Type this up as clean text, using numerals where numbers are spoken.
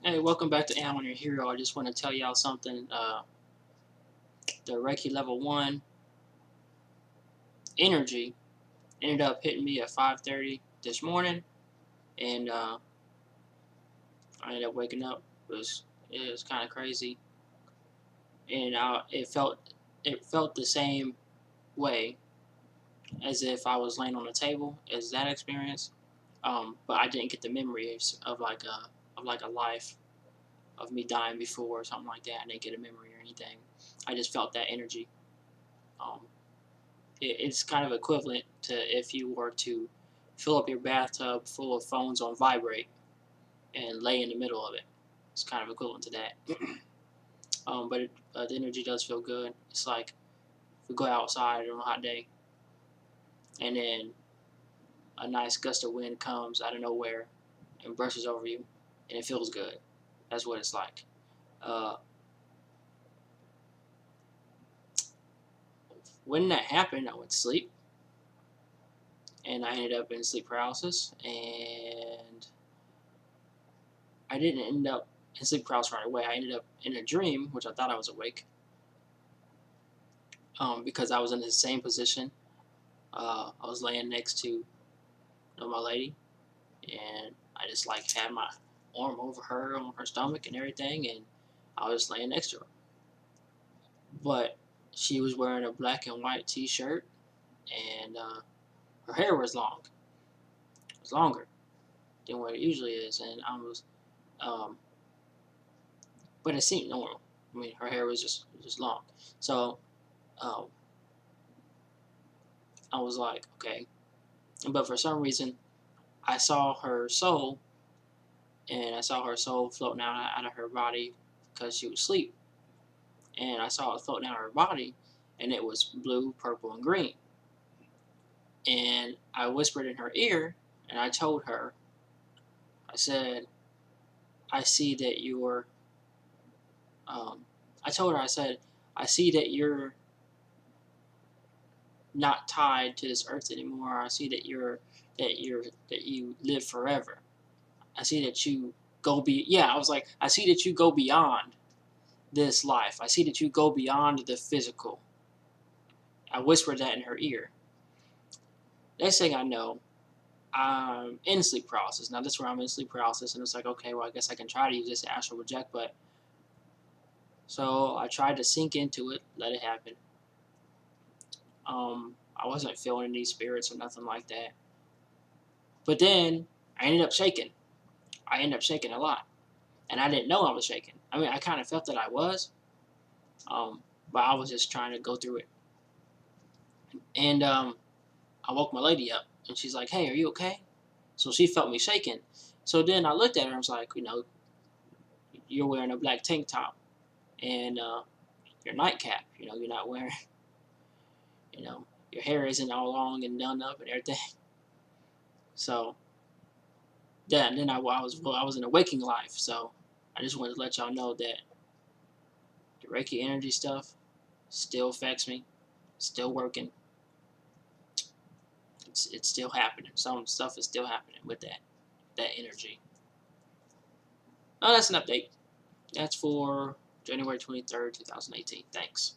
Hey, welcome back to Am on Your Hero. I just want to tell y'all something. The Reiki level 1 energy ended up hitting me at 5:30 this morning, and I ended up waking up. It was kind of crazy, and it felt the same way as if I was laying on a table as that experience. But I didn't get the memories of like a life of me dying before or something like that. I didn't get a memory or anything. I just felt that energy. Um, it's kind of equivalent to if you were to fill up your bathtub full of phones on vibrate and lay in the middle of it. It's kind of equivalent to that. But the energy does feel good. It's like if we go outside on a hot day and then a nice gust of wind comes out of nowhere and brushes over you and it feels good. That's what it's like. Uh, when that happened, I went to sleep and I ended up in sleep paralysis, and I didn't end up in sleep paralysis right away. I ended up in a dream, which I thought I was awake, because I was in the same position. I was laying next to my lady, and I just like had my arm over her on her stomach and everything, and I was laying next to her. But she was wearing a black and white T-shirt, and her hair was long. It was longer than what it usually is, and um, but it seemed normal. I mean, her hair was just long. So um, I was like, okay. But for some reason, I saw her soul, and I saw her soul floating out of her body because she was asleep. And I saw it floating out of her body, and it was blue, purple, and green. And I whispered in her ear, and I told her, I said, I see that you're, I told her, I said, I see that you're not tied to this earth anymore. I see that you live forever. I see that you I was like, I see that you go beyond this life. I see that you go beyond the physical. I whispered that in her ear. Next thing I know, I'm in sleep paralysis. Now this is where I'm in sleep paralysis, and it's like, okay, well, I guess I can try to use this astral project, but so I tried to sink into it, let it happen. I wasn't feeling any spirits or nothing like that. But then I ended up shaking. I ended up shaking a lot, and I didn't know I was shaking. I mean, I kind of felt that I was, um, but I was just trying to go through it. And I woke my lady up, and she's like, "Hey, are you okay?" So she felt me shaking. So then I looked at her and was like, you're wearing a black tank top and your nightcap. You're not wearing, your hair isn't all long and done up and everything. So then I was in a waking life. So I just wanted to let y'all know that the Reiki energy stuff still affects me, still working. It's still happening. Some stuff is still happening with that energy. Oh, that's an update. That's for January 23rd, 2018. Thanks.